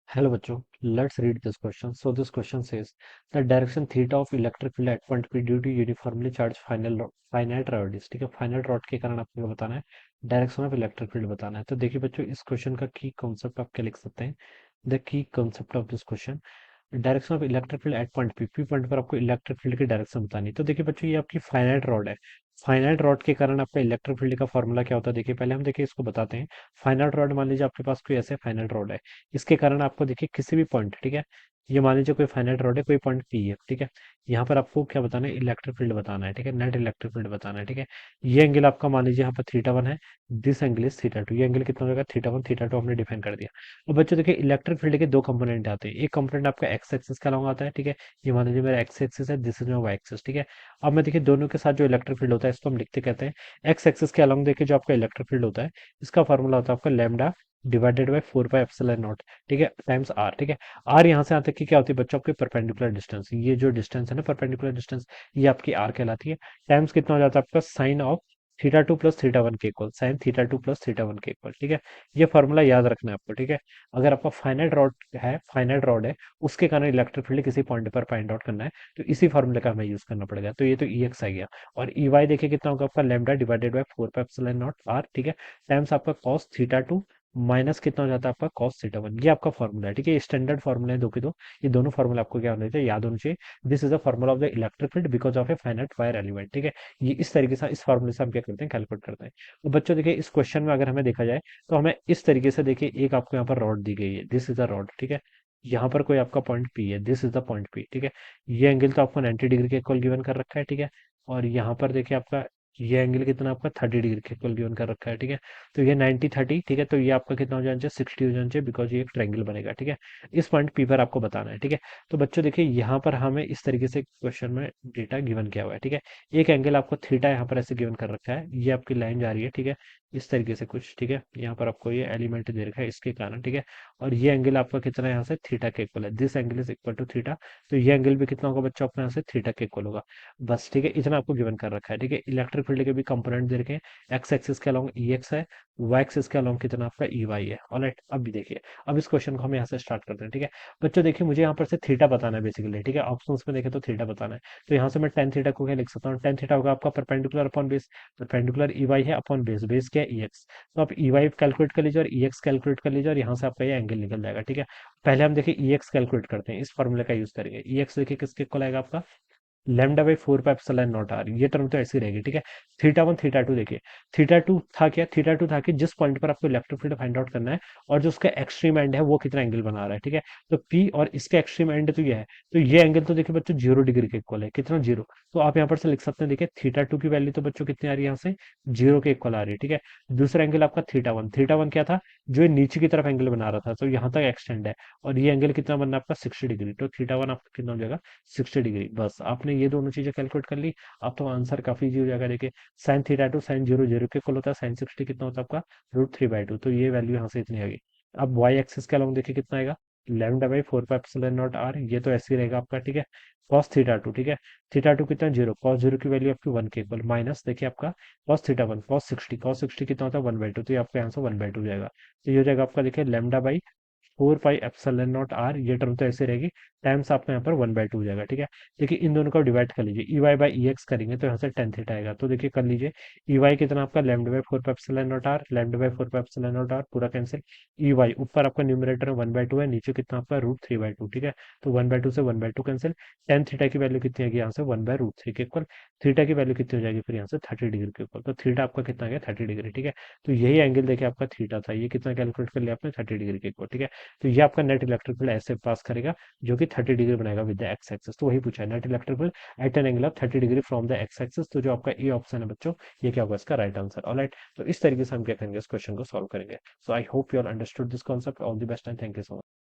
Hello bachcho, let's read this question. So this question says the direction theta of electric field at point P due to uniformly charged finite rod is ठीक है finite rod के कारण आपको बताना है direction of electric field बताना है। तो देखिए बच्चों इस क्वेश्चन का की कॉन्सेप्ट आप क्या लिख सकते हैं। The key concept of this question direction of electric field at point P point पर आपको इलेक्ट्रिक फील्ड की डायरेक्शन बतानी है। तो देखिए बच्चों ये आपकी फाइनाइट रॉड है। फाइनाइट रॉड के कारण आपका इलेक्ट्रिक फील्ड का फॉर्मूला क्या होता है देखिए पहले हम देखिए इसको बताते हैं। फाइनाइट रॉड मान लीजिए आपके पास कोई ऐसे फाइनाइट रॉड है। इसके कारण आपको देखिए किसी भी पॉइंट ठीक है। ये मान लीजिए कोई फाइनाइट रॉड है कोई पॉइंट पी है ठीक है। यहाँ पर आपको क्या बताना है इलेक्ट्रिक फील्ड बताना है ठीक है नेट इलेक्ट्रिक फील्ड बताना है ठीक है। ये एंगल आपका मान लीजिए यहाँ पर थीटा 1 है। दिस एंगल इज थीटा 2 ये एंगल कितना हो जाएगा थीटा 1 थीटा 2 हमने डिफाइन कर दिया। अब बच्चों देखिए इलेक्ट्रिक फील्ड के दो कंपोनेंट आते हैं एक कंपोनेंट आपका एक्स एक्सिस का लॉन्ग आता है ठीक है। ये मान लीजिए मेरा एक्स एक्सिस है this is my Y axis ठीक है। अब मैं देखिए दोनों के साथ जो इलेक्ट्रिक फील्ड होता है इसको हम लिखते कहते हैं एक्स एक्सिस के अलॉन्ग देखिए जो आपका इलेक्ट्रिक फील्ड होता है इसका फॉर्मूला होता है आपका lambda divided by 4 pi epsilon not ठीक है टाइम्स आर ठीक है। आर यहाँ से आते की क्या होती है बच्चों आपके परपेंडिकुलर डिस्टेंस ये जो डिस्टेंस है ना परपेंडिकुलर डिस्टेंस ये आपकी आर कहलाती है। टाइम्स कितना हो जाता है आपका sine of theta 2 plus theta 1 के equal sine theta 2 plus theta 1 के इक्वल ठीक है। ये फॉर्मूला याद रखना है आपको ठीक है। अगर आपका फाइनाइट रॉड है उसके कारण इलेक्ट्रिक फील्ड किसी पॉइंट पर फाइंड आउट करना है तो इसी फॉर्मूले का हमें यूज करना पड़ेगा। तो ये तो ई एक्स आ गया और ई वाई देखिए कितना होगा आपका lambda divided by 4 pi epsilon naught r ठीक है। टाइम्स आपका कॉस थीटा 2 माइनस कितना हो जाता है आपका कॉस थीटा 1 ये आपका फॉर्मूला है ठीक है। ये स्टैंडर्ड फॉर्मूला है दो के दो। ये दोनों फॉर्मूला आपको क्या होने चाहिए याद होने चाहिए। This is the formula of the electric field because of a finite wire element ठीक है। ये इस तरीके से इस फॉर्मूले से हम क्या करते हैं कैलकुलेट करते हैं। तो बच्चों देखिए इस क्वेश्चन में अगर हमें देखा जाए तो हमें इस तरीके से देखिए एक आपको यहाँ पर रॉड दी गई है दिस इज द रॉड ठीक है। यहाँ पर कोई आपका पॉइंट पी है this is the point P ठीक है। ये एंगल तो आपको 90 डिग्री के इक्वल गिवन कर रखा है ठीक है। और यहाँ पर देखिए आपका ये एंगल कितना आपका 30 डिग्री के इक्वल गिवन कर रखा है ठीक है। तो ये 90 30 ठीक है। तो ये आपका कितना हो जाना चाहिए 60 हो जाना चाहिए बिकॉज ये एक ट्रायंगल बनेगा ठीक है। इस पॉइंट पी पर आपको बताना है ठीक है। तो बच्चों देखिए यहाँ पर हमें इस तरीके से क्वेश्चन में डेटा गिवन किया हुआ है ठीक है। एक एंगल आपको थीटा यहाँ पर ऐसे गिवन कर रखा है ये आपकी लाइन जा रही है ठीक है। इस तरीके से कुछ ठीक है यहाँ पर आपको ये एलिमेंट दे रखा है इसके कारण ठीक है। और ये एंगल आपका कितना है यहाँ से थीटा के इक्वल है this angle is equal to theta. तो ये एंगल भी कितना होगा बच्चों अपने यहाँ से थीटा के इक्वल होगा। बस ठीक है इतना आपको गिवन कर रखा है ठीक है। इलेक्ट्रिक फील्ड के भी कंपोनेंट दे रखे हैं एक्स एक्सिस के अलॉन्ग ई एक्स है वाई एक्सिस के अलॉन्ग कितना आपका ई वाई है ऑलराइट। अब भी देखिए अब इस क्वेश्चन को हम यहाँ से स्टार्ट करते हैं ठीक है। बच्चों देखिए मुझे यहाँ पर से थीटा बताना है बेसिकली ठीक है ऑप्शंस में देखें तो थीटा बताना है। तो यहाँ से मैं टेन थीटा को क्या लिख सकता हूँ टेन थीटा होगा आपका perpendicular upon base. Perpendicular E Y है अपॉन बेस बेस क्या है ई एक्स। तो आप ई वाई कैलकुलेट कर लीजिए और ई एक्स कैलकुलेट कर लीजिए और यहाँ से आपका ये एंगल निकल जाएगा ठीक है। पहले हम देखिए ई एक्स कैलकुलेट करते हैं इस फॉर्मूले का यूज करेंगे ई एक्स देखिए किसके इक्वल आएगा आपका lambda by 4 pi epsilon naught are ये टर्म तो ऐसी रहेगी ठीक है। थीटा 1 थीटा 2 देखिए थीटा 2 था क्या थीटा 2 था कि जिस पॉइंट पर आपको इलेक्ट्रिक फील्ड फाइंड आउट करना है और जो उसका एक्सट्रीम एंड है वो कितना एंगल बना रहा है ठीक है। तो पी और इसका एक्सट्रीम एंड तो ये है। तो ये एंगल तो देखिए बच्चों 0 डिग्री के इक्वल है कितना जीरो। तो आप यहाँ पर से लिख सकते हैं देखिए थीटा 2 की वैल्यू तो बच्चों कितनी आ रही है यहाँ से 0 के इक्वल आ रही है ठीक है। दूसरा एंगल आपका थीटा 1 क्या था जो ये नीचे की तरफ एंगल बना रहा था तो यहाँ तक एक्सटेंड है। और ये एंगल कितना बनना है आपका 60 डिग्री तो थीटा 1 आपका कितना हो जाएगा 60 डिग्री। बस आपने ये दोनों चीजें कैलकुलेट कर ली। अब तो आंसर काफी इजी हो जाएगा देखिए sin θ2 sin 0 0 के इक्वल होता है sin 60 कितना होता है आपका √3/2 तो ये वैल्यू यहाँ से इतनी आ गई। अब वाई एक्सिस के अलॉन्ग देखिए कितना आएगा lambda by 4 pi epsilon naught are ये तो ऐसे ही रहेगा आपका ठीक है। cos θ2 ठीक है थीटा 2 कितना जीरो कॉस जीरो की वैल्यू आपकी 1 के इक्वल माइनस देखिए आपका cos θ1 cos 60 कितना होता है 1/2 तो ये आपका आंसर 1/2 हो जाएगा। तो ये हो जाएगा आपका देखिए lambda by 4 pi epsilon naught are ये टर्म तो ऐसे रहेगी टाइम्स आपका यहाँ पर 1/2 हो जाएगा ठीक है। देखिए इन दोनों को डिवाइड कर लीजिए E Y by E X करेंगे तो यहाँ से टेन थीटा आएगा तो देखिए कर लीजिए ई वाई कितना आपका lambda by 4 pi epsilon naught R lambda by 4 pi epsilon naught R पूरा कैंसिल। ई वाई ऊपर आपका न्यूमरेटर में 1/2 है नीचे कितना आपका √3/2 ठीक है। तो 1/2 से 1/2 कैंसिल टेन थीटा की वैल्यू कितनी आएगी यहाँ से 1/√3 के इक्वल। थीटा की वैल्यू कितनी हो जाएगी फिर यहाँ से 30 डिग्री के इक्वल तो थीटा आपका कितना आ गया 30 डिग्री ठीक है। तो यही एंगल देखिए आपका थीटा था ये कितना कैलकुलेट कर लिया आपने 30 डिग्री के इक्वल ठीक है। तो ये आपका नेट इलेक्ट्रिक फील्ड ऐसे पास करेगा जो कि 30 डिग्री बनाएगा विद द एक्स एक्सिस। तो वही पूछा है net electric field at an angle of 30 degree from the x axis. तो जो आपका ए ऑप्शन है बच्चों ये क्या होगा इसका राइट आंसर ऑलराइट। तो इस तरीके से हम क्या करेंगे इस क्वेश्चन को सॉल्व करेंगे। So I hope you all understood this concept all the best and thank you so much.